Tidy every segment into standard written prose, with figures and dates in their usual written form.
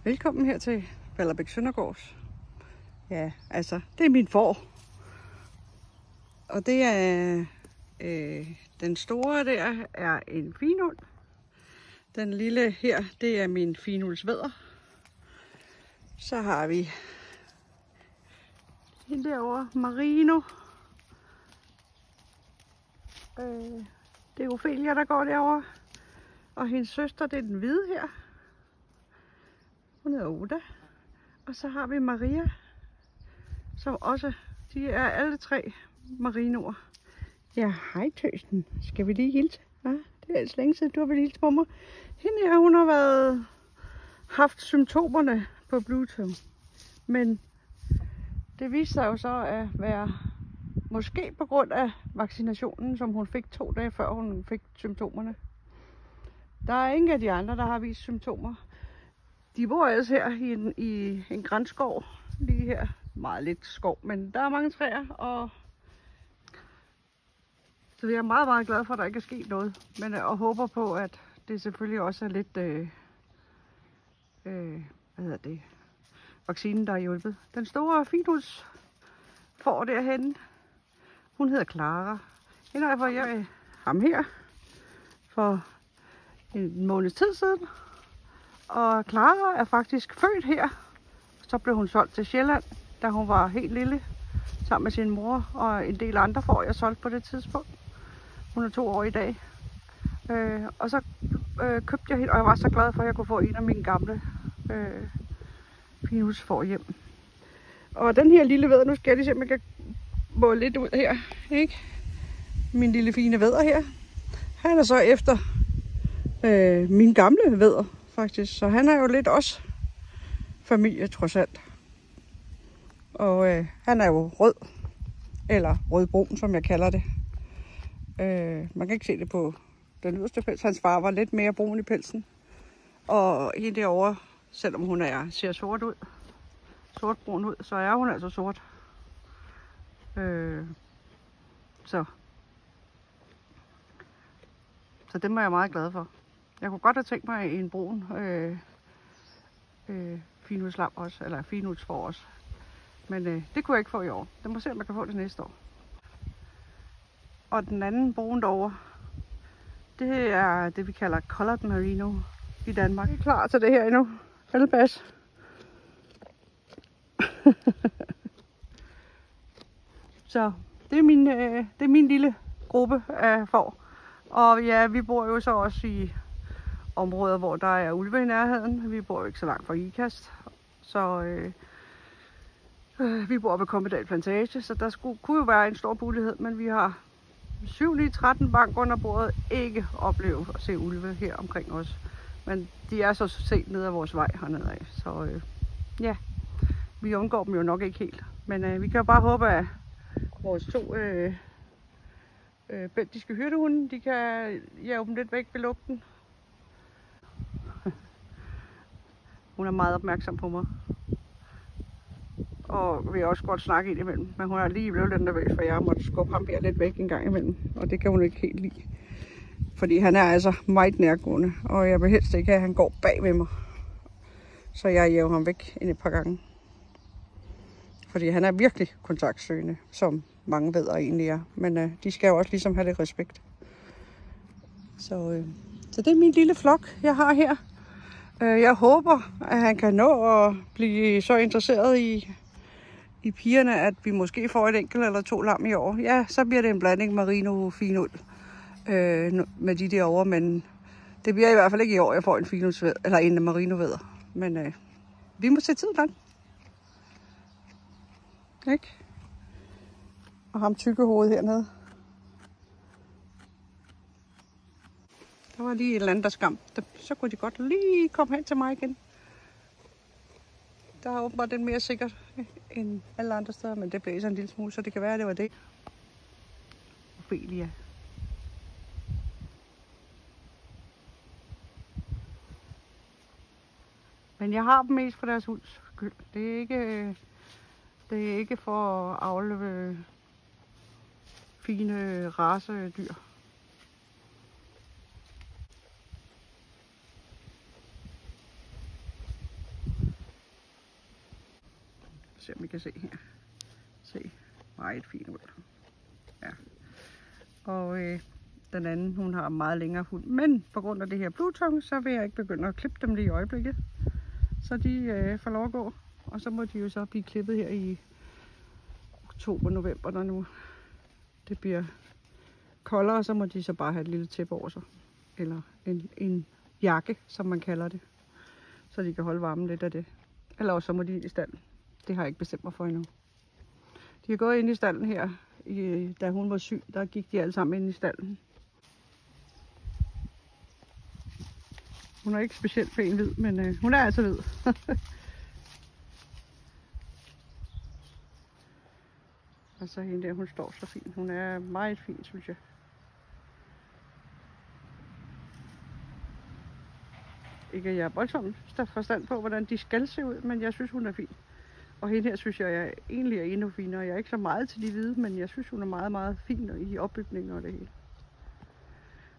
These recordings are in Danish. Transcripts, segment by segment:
Velkommen her til Ballerbæk Søndergaards. Ja, altså, det er min får. Og det er den store der er en finuld. Den lille her, det er min finuldsvædder. Så har vi hende derovre, Marino. Det er Ophelia, der går derovre. Og hendes søster, det er den hvide her. Hun hedder Oda. Og så har vi Maria, som også, de er alle tre marinoer. Ja, hej tøsen. Skal vi lige hilse? Ja, det er altså længe siden, du har vel hilst på mig. Hende her, hun har haft symptomerne på Bluetooth. Men det viste sig jo så at være måske på grund af vaccinationen, som hun fik 2 dage før hun fik symptomerne. Der er ingen af de andre, der har vist symptomer. De bor altså her i en grænskov, lige her. Meget lidt skov, men der er mange træer, og så jeg er meget, meget glad for, at der ikke er sket noget. Men jeg håber på, at det selvfølgelig også er lidt, vaccinen, der har hjulpet. Den store finhus får derhenne, hun hedder Clara. Hende har jeg fået hjem ham her for en måneds tid siden. Og Clara er faktisk født her. Så blev hun solgt til Sjælland, da hun var helt lille, sammen med sin mor og en del andre får jeg solgt på det tidspunkt. Hun er 2 år i dag. Og så købte jeg hende, og jeg var så glad for, at jeg kunne få en af mine gamle finhusfår hjem. Og den her lille vædder, nu skal jeg lige se, om jeg kan måle lidt ud her, ikke? Min lille fine vædder her. Han er så efter min gamle vædder, faktisk. Så han er jo lidt også familie, trods alt. Og han er jo rød, eller rødbrun, som jeg kalder det. Man kan ikke se det på den yderste pels. Hans far var lidt mere brun i pelsen. Og hende derovre, selvom hun ser sort ud, sortbrun ud, så er hun altså sort. Så dem er jeg meget glad for. Jeg kunne godt have tænkt mig en brun finuldslam også, eller finuldsfor også. Men det kunne jeg ikke få i år. Det må se, om jeg kan få det næste år. Og den anden brun derovre, det er det, vi kalder Colored Merino i Danmark. Jeg er klar til det her endnu. Elbas. Så det er min lille gruppe af får. Og ja, vi bor jo så også i områder, hvor der er ulve i nærheden. Vi bor jo ikke så langt fra Ikast. Så vi bor ved Kommedal Plantage, så der kunne jo være en stor mulighed, men vi har 7-13 bank under bordet ikke oplevet at se ulve her omkring os. Men de er så set ned ad vores vej hernede af, så ja, vi undgår dem jo nok ikke helt. Men vi kan jo bare håbe, at vores 2 belgiske hyrdehunde, de kan jage dem lidt væk ved lugten. Hun er meget opmærksom på mig. Og vil også godt snakke ind imellem. Men hun er lige blevet lidt nervøs, for jeg har måttet skubbe ham her lidt væk en gang imellem. Og det kan hun ikke helt lide. Fordi han er altså meget nærgående. Og jeg vil helst ikke have, at han går bag ved mig. Så jeg jæver ham væk et par gange. Fordi han er virkelig kontaktsøgende, som mange vædder egentlig er. Men de skal jo også ligesom have lidt respekt. Så det er min lille flok, jeg har her. Jeg håber, at han kan nå at blive så interesseret i pigerne, at vi måske får et enkelt eller 2 lam i år. Ja, så bliver det en blanding Marino finuld med de derovre, men det bliver i hvert fald ikke i år, jeg får en finuldsvædder, eller en Marino-vædder. Men vi må se tiden an. Ikke? Og ham tykke hoved hernede. Der var lige et eller andet, der skræmte. Så kunne de godt lige komme hen til mig igen. Der er åbenbart den mere sikkert end alle andre steder, men det blæser en lille smule, så det kan være, at det var det. Ophelia. Men jeg har dem mest for deres hunds skyld. Det er ikke for at avle fine racedyr. Se om I kan se her. Se, meget fin ud. Ja. Og den anden, hun har meget længere hund. Men på grund af det her blutong, så vil jeg ikke begynde at klippe dem lige i øjeblikket. Så de får lov at gå. Og så må de jo så blive klippet her i oktober, november, når nu det bliver koldere. Så må de så bare have et lille tæppe over sig. Eller en jakke, som man kalder det. Så de kan holde varmen lidt af det. Eller også så må de ind i stallen. Det har jeg ikke bestemt mig for endnu. De har gået ind i stallen her, da hun var syg. Der gik de alle sammen ind i stallen. Hun er ikke specielt pæn hvid, men hun er altså hvid. Og så hende der, hun står så fint. Hun er meget fin, synes jeg. Ikke at jeg er voldsomt forstand på, hvordan de skal se ud, men jeg synes, hun er fin. Og hende her synes jeg egentlig er endnu finere. Jeg er ikke så meget til de hvide, men jeg synes, hun er meget, meget fin i opbygningen og det hele.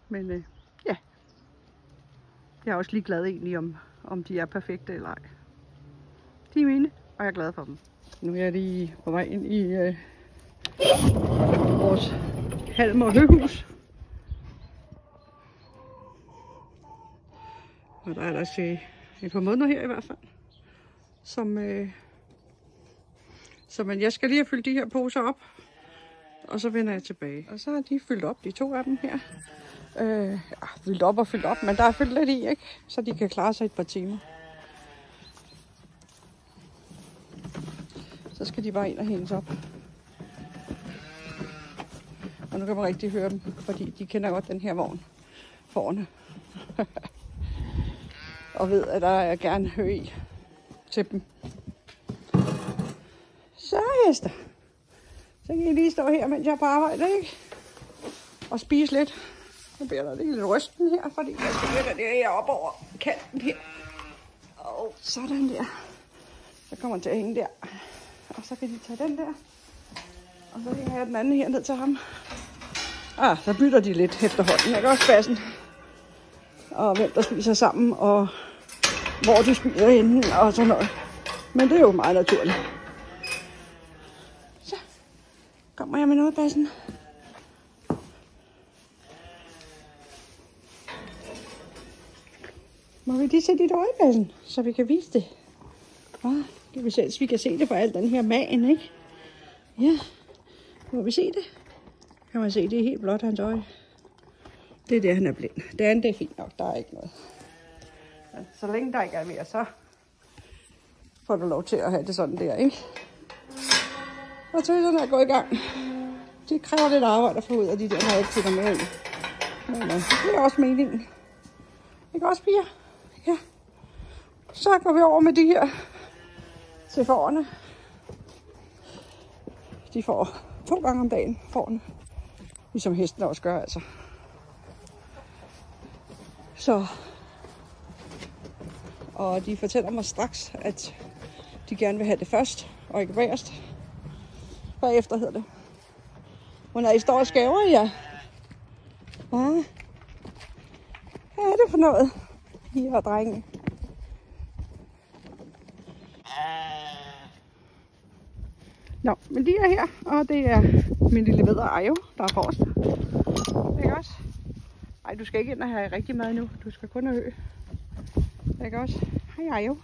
Men ja, jeg er også lige glad egentlig, om de er perfekte eller ej. De er mine, og jeg er glad for dem. Nu er jeg lige på vej ind i vores halm- og høhus. Og der er der se et par måneder her i hvert fald. Men jeg skal lige have fyldt de her poser op. Og så vender jeg tilbage. Og så er de fyldt op, de 2 af dem her. Fyldt op og fyldt op, men der er fyldt lidt i, ikke? Så de kan klare sig et par timer. Så skal de bare ind og hænges op. Og nu kan man rigtig høre dem, fordi de kender godt den her vogn foran. Og ved, at der er gerne hø i til dem. Så hester. Så kan I lige stå her, mens jeg er på arbejde, ikke? Og spise lidt. Nu bliver der lige lidt rysten her, fordi jeg skal lægge det her op over kanten her. Og sådan der. Så kommer den til at hænge der. Og så kan de tage den der. Og så hænger jeg den anden her ned til ham. Så bytter de lidt efterhånden, ikke også bassen? Og hvem der spiser sammen, og hvor de spiser henne, og sådan noget. Men det er jo meget naturligt. Så kommer jeg med noget, bassen. Må vi lige se dit øje, bassen, så vi kan vise det? Vi kan se det på al den her magen, ikke? Ja, må vi se det? Kan man se, det er helt blåt, hans øje. Det er der, han er blind. Det andet, det er fint nok, der er ikke noget. Ja, så længe der ikke er mere, så får du lov til at have det sådan der, ikke? Og tøserne er gået i gang. Det kræver lidt arbejde at få ud af de der, når jeg ikke finder mere i. Men det er også meningen. Ikke også, piger? Ja. Så går vi over med de her til fårene. De får 2 gange om dagen, fårene. Ligesom hestene også gør, altså. Så. Og de fortæller mig straks, at de gerne vil have det først, og ikke bagerst. Bagefter hedder det. Når I står og skæver, ja. Hvad er det for noget? I og drenge. Nå, men de er her, og det er min lille vædder Ajo, der er forrest. Ikke også? Ej, du skal ikke ind og have rigtig mad nu. Du skal kun have hø. Ikke også? Hej Ajo.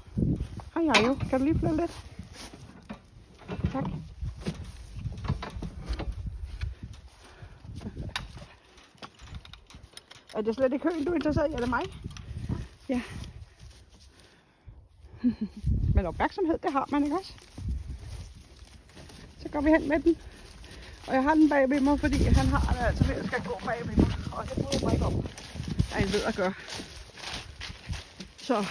Hej Ajo. Kan du lige flytte lidt? Tak. Er det slet ikke høen, du er interesseret i? Er det mig? Ja. Men opmærksomhed, det har man, ikke også? Så går vi hen med den. Og jeg har den bag ved mig, fordi han har det altså ved at skal gå bag ved mig. Og det bryder mig ikke om, at han ved at gøre. Så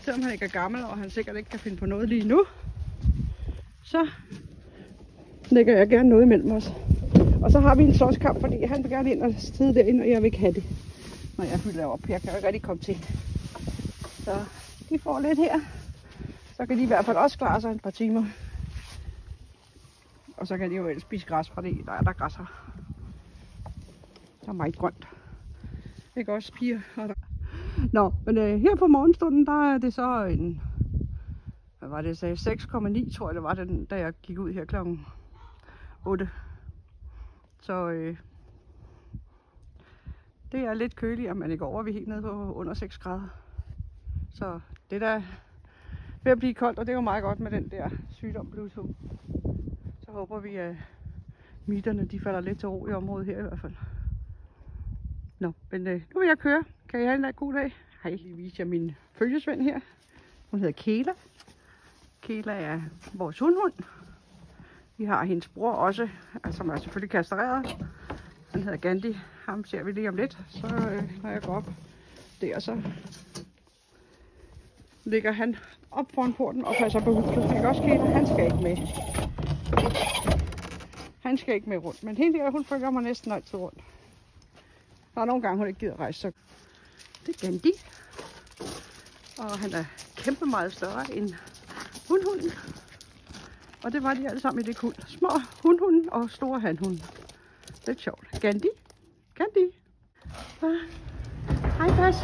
selvom han ikke er gammel, og han sikkert ikke kan finde på noget lige nu, så lægger jeg gerne noget imellem os. Og så har vi en slåskamp, fordi han vil gerne ind og sidde derinde, og jeg vil ikke have det, når jeg fylder op. Jeg kan jo ikke rigtig komme til. Så de får lidt her. Så kan de i hvert fald også klare sig et par timer. Og så kan de jo ellers spise græs, fordi der er der græs her. Der er meget grønt. Ikke også, piger? Nå, men her på morgenstunden, der er det så hvad var det, jeg sagde? 6,9 tror jeg det var, da jeg gik ud her klokken 8. Så det er lidt køligere, men i går var vi helt nede på under 6 grader. Så det der ved at blive koldt, og det er jo meget godt med den der sygdom Bluetooth. Så håber vi, at mitterne de falder lidt til ro i området her i hvert fald. Nå, men nu vil jeg køre. Kan I have en god dag? Hej. Jeg lige vise jer min følgesvend her. Hun hedder Kela. Kela er vores hundhund. Vi har hendes bror også, som er selvfølgelig kastreret. Han hedder Gandhi. Ham ser vi lige om lidt. Så når jeg går op der, så ligger han op foran porten og passer på huset. Også Kela, han skal ikke med. Han skal ikke med rundt, men hende der, hun følger mig næsten altid rundt. Der er nogle gange, hun ikke gider rejse, så det er Gandhi. Og han er kæmpe meget større end hundhunden. Og det var de alle sammen i det kuld. Små hundhunden og store hanhunden. Lidt sjovt. Gandhi. Gandhi. Hej, pas.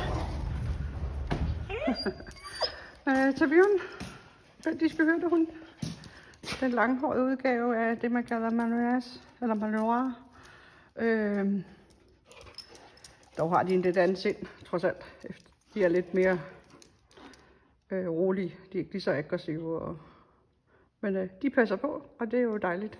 Tavion. De skal høre det, hun. Den langhårede udgave af det, man kalder Malinois. Eller Malinois. Dog har de en lidt anden sind, trods alt. De er lidt mere rolige. De er ikke lige så aggressive. Men de passer på, og det er jo dejligt.